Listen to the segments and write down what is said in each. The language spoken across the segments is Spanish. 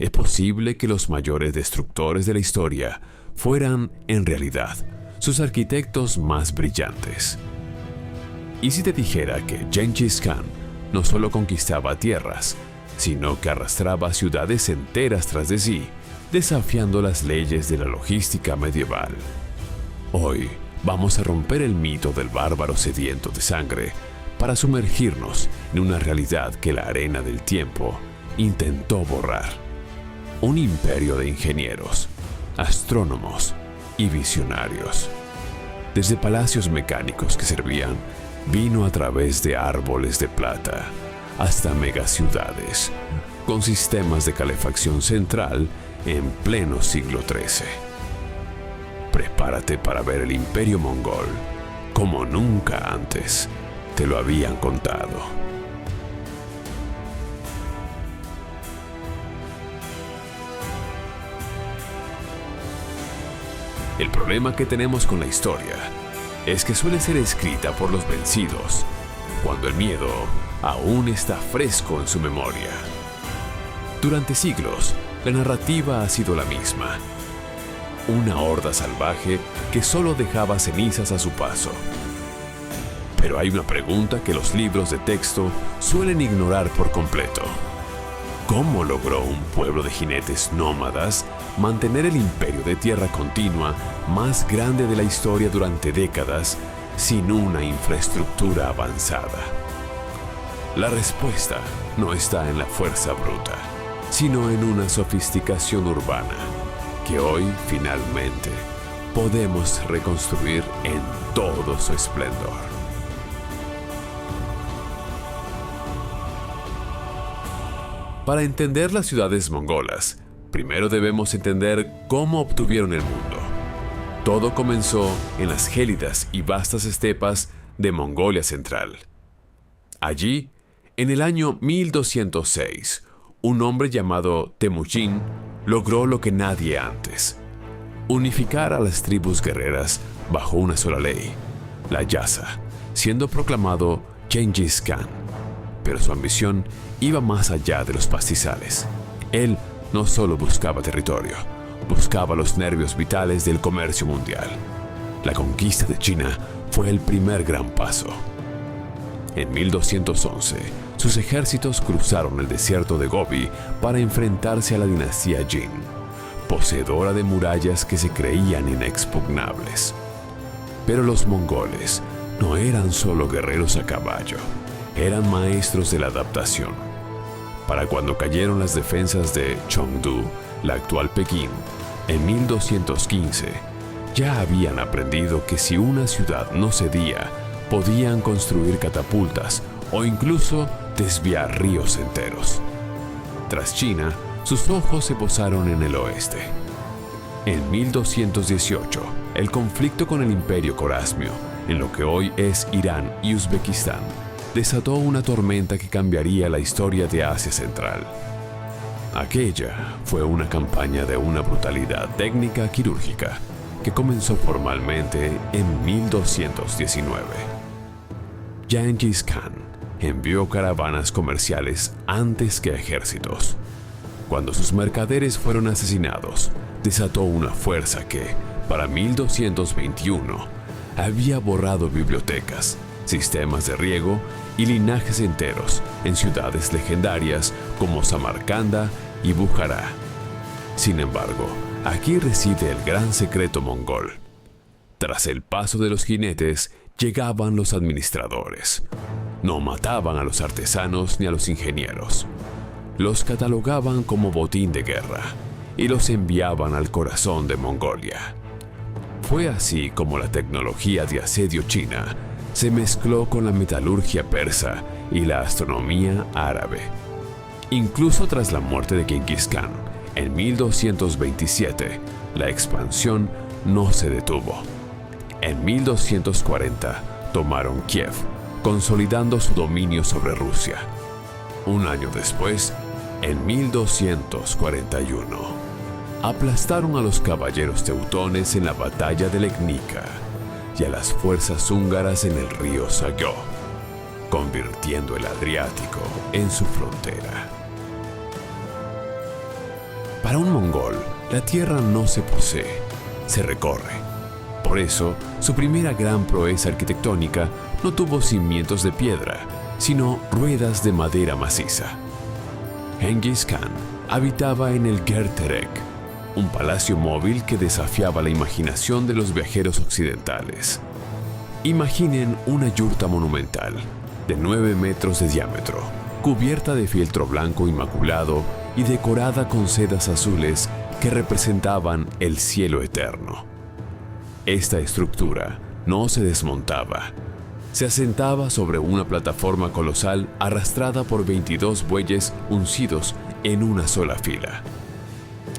es posible que los mayores destructores de la historia fueran, en realidad, sus arquitectos más brillantes. ¿Y si te dijera que Gengis Khan no solo conquistaba tierras, sino que arrastraba ciudades enteras tras de sí, desafiando las leyes de la logística medieval? Hoy vamos a romper el mito del bárbaro sediento de sangre para sumergirnos en una realidad que la arena del tiempo intentó borrar. Un imperio de ingenieros, astrónomos y visionarios. Desde palacios mecánicos que servían vino a través de árboles de plata hasta megaciudades con sistemas de calefacción central en pleno siglo XIII. Prepárate para ver el imperio mongol como nunca antes te lo habían contado. El problema que tenemos con la historia es que suele ser escrita por los vencidos, cuando el miedo aún está fresco en su memoria. Durante siglos, la narrativa ha sido la misma. Una horda salvaje que solo dejaba cenizas a su paso. Pero hay una pregunta que los libros de texto suelen ignorar por completo. ¿Cómo logró un pueblo de jinetes nómadas mantener el imperio de tierra continua más grande de la historia durante décadas sin una infraestructura avanzada? La respuesta no está en la fuerza bruta, sino en una sofisticación urbana que hoy finalmente podemos reconstruir en todo su esplendor. Para entender las ciudades mongolas, primero debemos entender cómo obtuvieron el mundo. Todo comenzó en las gélidas y vastas estepas de Mongolia Central. Allí, en el año 1206, un hombre llamado Temujin logró lo que nadie antes: unificar a las tribus guerreras bajo una sola ley, la Yasa, siendo proclamado Gengis Khan. Pero su ambición iba más allá de los pastizales. Él no solo buscaba territorio, buscaba los nervios vitales del comercio mundial. La conquista de China fue el primer gran paso. En 1211, sus ejércitos cruzaron el desierto de Gobi para enfrentarse a la dinastía Jin, poseedora de murallas que se creían inexpugnables. Pero los mongoles no eran solo guerreros a caballo, eran maestros de la adaptación. Para cuando cayeron las defensas de Chengdu, la actual Pekín, en 1215, ya habían aprendido que si una ciudad no cedía, podían construir catapultas o incluso desviar ríos enteros. Tras China, sus ojos se posaron en el oeste. En 1218, el conflicto con el Imperio Corasmio, en lo que hoy es Irán y Uzbekistán, desató una tormenta que cambiaría la historia de Asia Central. Aquella fue una campaña de una brutalidad técnica quirúrgica que comenzó formalmente en 1219. Gengis Khan envió caravanas comerciales antes que ejércitos. Cuando sus mercaderes fueron asesinados, desató una fuerza que, para 1221, había borrado bibliotecas, sistemas de riego y linajes enteros en ciudades legendarias como Samarcanda y Bujará. Sin embargo, aquí reside el gran secreto mongol. Tras el paso de los jinetes, llegaban los administradores. No mataban a los artesanos ni a los ingenieros. Los catalogaban como botín de guerra y los enviaban al corazón de Mongolia. Fue así como la tecnología de asedio china se mezcló con la metalurgia persa y la astronomía árabe. Incluso tras la muerte de Gengis Khan, en 1227, la expansión no se detuvo. En 1240, tomaron Kiev, consolidando su dominio sobre Rusia. Un año después, en 1241, aplastaron a los caballeros teutones en la batalla de Legnica y a las fuerzas húngaras en el río Sagó, convirtiendo el Adriático en su frontera. Para un mongol, la tierra no se posee, se recorre. Por eso, su primera gran proeza arquitectónica no tuvo cimientos de piedra, sino ruedas de madera maciza. Genghis Khan habitaba en el Gerterek, un palacio móvil que desafiaba la imaginación de los viajeros occidentales. Imaginen una yurta monumental, de 9 metros de diámetro, cubierta de fieltro blanco inmaculado y decorada con sedas azules que representaban el cielo eterno. Esta estructura no se desmontaba. Se asentaba sobre una plataforma colosal arrastrada por 22 bueyes uncidos en una sola fila.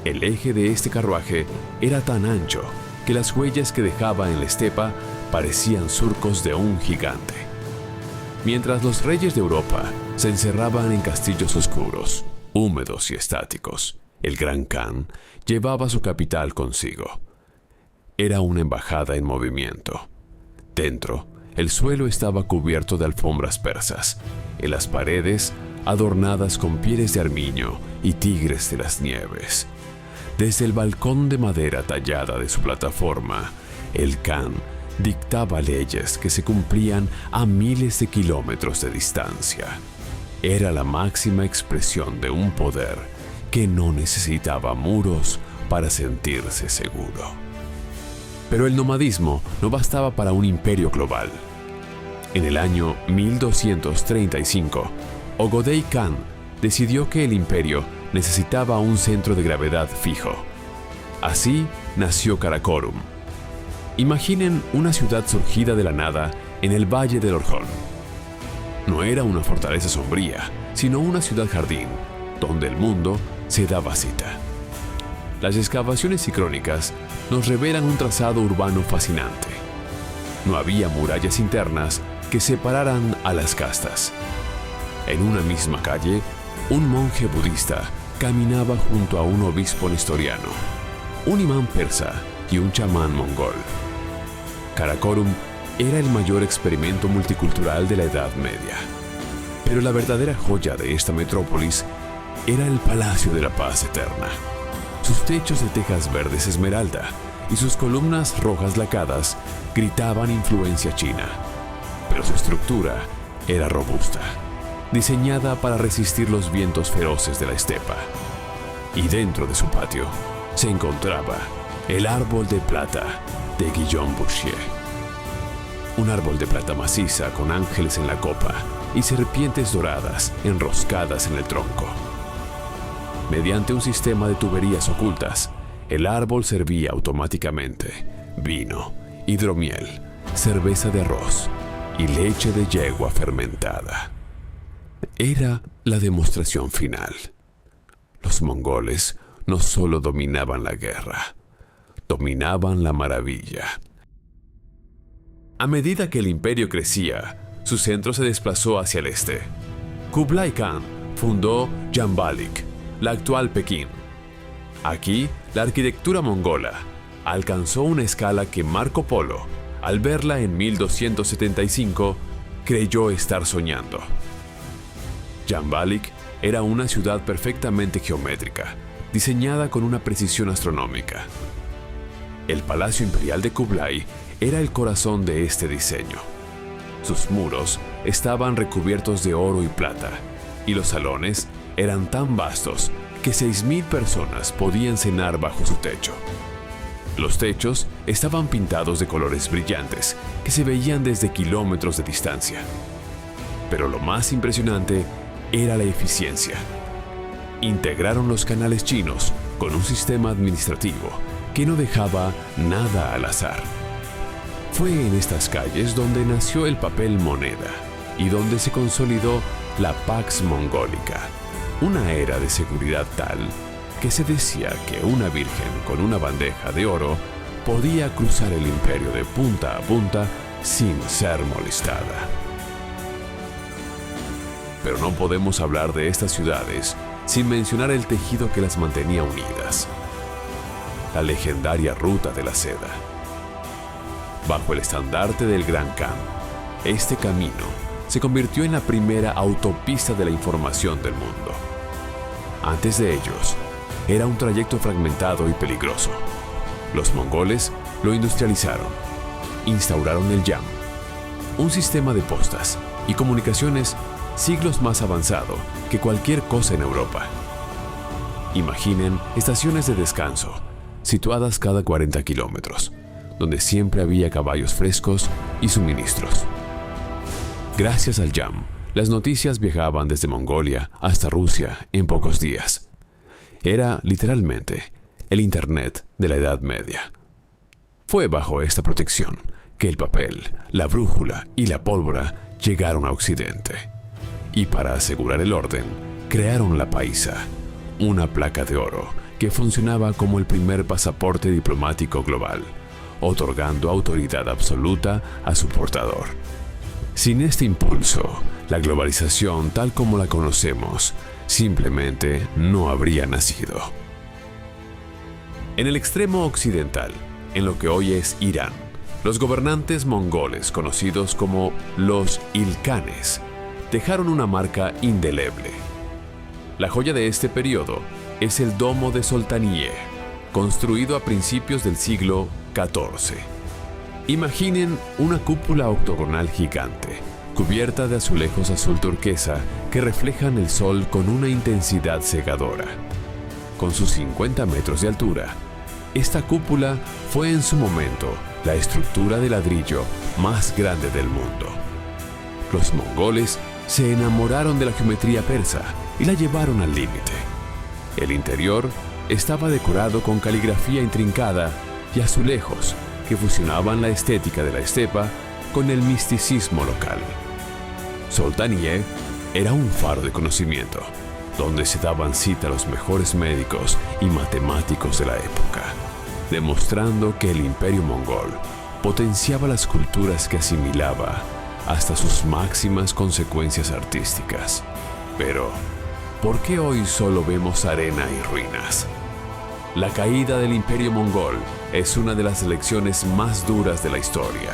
El eje de este carruaje era tan ancho que las huellas que dejaba en la estepa parecían surcos de un gigante. Mientras los reyes de Europa se encerraban en castillos oscuros, húmedos y estáticos, el Gran Khan llevaba su capital consigo. Era una embajada en movimiento. Dentro, el suelo estaba cubierto de alfombras persas, en las paredes adornadas con pieles de armiño y tigres de las nieves. Desde el balcón de madera tallada de su plataforma, el Khan dictaba leyes que se cumplían a miles de kilómetros de distancia. Era la máxima expresión de un poder que no necesitaba muros para sentirse seguro. Pero el nomadismo no bastaba para un imperio global. En el año 1235, Ogodei Khan decidió que el imperio necesitaba un centro de gravedad fijo. Así nació Karakorum. Imaginen una ciudad surgida de la nada en el Valle del Orjón. No era una fortaleza sombría, sino una ciudad jardín, donde el mundo se daba cita. Las excavaciones y crónicas nos revelan un trazado urbano fascinante. No había murallas internas que separaran a las castas. En una misma calle, un monje budista caminaba junto a un obispo nestoriano, un imán persa y un chamán mongol. Karakorum era el mayor experimento multicultural de la Edad Media. Pero la verdadera joya de esta metrópolis era el Palacio de la Paz Eterna. Sus techos de tejas verdes esmeralda y sus columnas rojas lacadas gritaban influencia china, pero su estructura era robusta, diseñada para resistir los vientos feroces de la estepa. Y dentro de su patio se encontraba el árbol de plata de Guillaume Bouchier. Un árbol de plata maciza con ángeles en la copa y serpientes doradas enroscadas en el tronco. Mediante un sistema de tuberías ocultas, el árbol servía automáticamente vino, hidromiel, cerveza de arroz y leche de yegua fermentada. Era la demostración final. Los mongoles no solo dominaban la guerra, dominaban la maravilla. A medida que el imperio crecía, su centro se desplazó hacia el este. Kublai Khan fundó Jambalik, la actual Pekín. Aquí, la arquitectura mongola alcanzó una escala que Marco Polo, al verla en 1275, creyó estar soñando. Jambalik era una ciudad perfectamente geométrica, diseñada con una precisión astronómica. El Palacio Imperial de Kublai era el corazón de este diseño. Sus muros estaban recubiertos de oro y plata, y los salones eran tan vastos que 6.000 personas podían cenar bajo su techo. Los techos estaban pintados de colores brillantes que se veían desde kilómetros de distancia. Pero lo más impresionante era la eficiencia. Integraron los canales chinos con un sistema administrativo que no dejaba nada al azar. Fue en estas calles donde nació el papel moneda y donde se consolidó la Pax Mongolica, una era de seguridad tal que se decía que una virgen con una bandeja de oro podía cruzar el imperio de punta a punta sin ser molestada. Pero no podemos hablar de estas ciudades sin mencionar el tejido que las mantenía unidas. La legendaria Ruta de la Seda. Bajo el estandarte del Gran Khan, este camino se convirtió en la primera autopista de la información del mundo. Antes de ellos, era un trayecto fragmentado y peligroso. Los mongoles lo industrializaron, instauraron el yam, un sistema de postas y comunicaciones siglos más avanzado que cualquier cosa en Europa. Imaginen estaciones de descanso, situadas cada 40 kilómetros, donde siempre había caballos frescos y suministros. Gracias al yam, las noticias viajaban desde Mongolia hasta Rusia en pocos días. Era, literalmente, el Internet de la Edad Media. Fue bajo esta protección que el papel, la brújula y la pólvora llegaron a Occidente. Y para asegurar el orden, crearon la paisa, una placa de oro que funcionaba como el primer pasaporte diplomático global, otorgando autoridad absoluta a su portador. Sin este impulso, la globalización tal como la conocemos simplemente no habría nacido. En el extremo occidental, en lo que hoy es Irán, los gobernantes mongoles, conocidos como los Ilkhanes, dejaron una marca indeleble. La joya de este periodo es el Domo de Soltaniye, construido a principios del siglo XIV. Imaginen una cúpula octogonal gigante, cubierta de azulejos azul turquesa que reflejan el sol con una intensidad cegadora. Con sus 50 metros de altura, esta cúpula fue en su momento la estructura de ladrillo más grande del mundo. Los mongoles se enamoraron de la geometría persa y la llevaron al límite. El interior estaba decorado con caligrafía intrincada y azulejos que fusionaban la estética de la estepa con el misticismo local. Soltaniye era un faro de conocimiento, donde se daban cita los mejores médicos y matemáticos de la época, demostrando que el imperio mongol potenciaba las culturas que asimilaba hasta sus máximas consecuencias artísticas. Pero, ¿por qué hoy solo vemos arena y ruinas? La caída del imperio mongol es una de las lecciones más duras de la historia.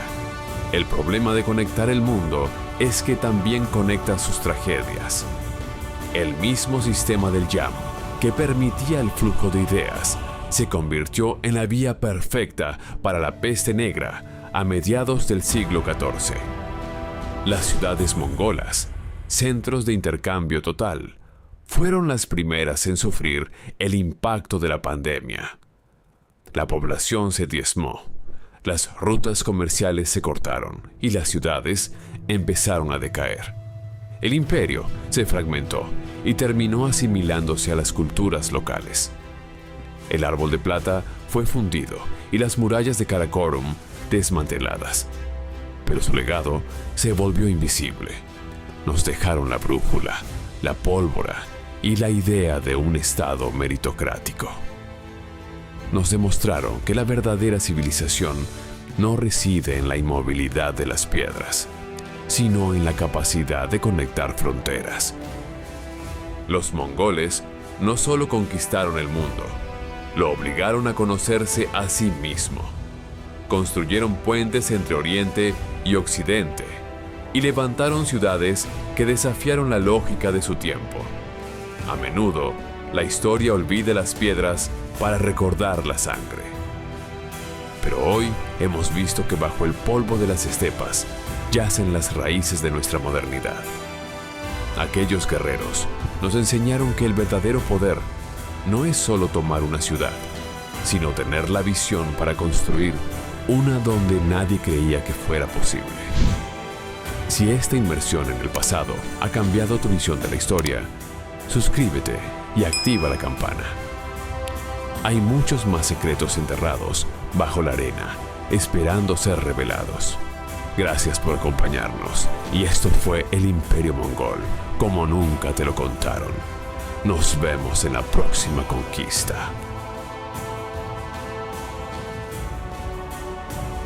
El problema de conectar el mundo es que también conecta sus tragedias. El mismo sistema del yam, que permitía el flujo de ideas, se convirtió en la vía perfecta para la peste negra a mediados del siglo XIV. Las ciudades mongolas, centros de intercambio total, fueron las primeras en sufrir el impacto de la pandemia. La población se diezmó, las rutas comerciales se cortaron y las ciudades empezaron a decaer. El imperio se fragmentó y terminó asimilándose a las culturas locales. El árbol de plata fue fundido y las murallas de Karakorum desmanteladas. Pero su legado se volvió invisible. Nos dejaron la brújula, la pólvora y la idea de un Estado meritocrático. Nos demostraron que la verdadera civilización no reside en la inmovilidad de las piedras, sino en la capacidad de conectar fronteras. Los mongoles no solo conquistaron el mundo, lo obligaron a conocerse a sí mismo. Construyeron puentes entre Oriente y Occidente y levantaron ciudades que desafiaron la lógica de su tiempo. A menudo, la historia olvida las piedras para recordar la sangre. Pero hoy hemos visto que bajo el polvo de las estepas yacen las raíces de nuestra modernidad. Aquellos guerreros nos enseñaron que el verdadero poder no es solo tomar una ciudad, sino tener la visión para construir una donde nadie creía que fuera posible. Si esta inmersión en el pasado ha cambiado tu visión de la historia, suscríbete y activa la campana. Hay muchos más secretos enterrados bajo la arena, esperando ser revelados. Gracias por acompañarnos, y esto fue el Imperio Mongol, como nunca te lo contaron. Nos vemos en la próxima conquista.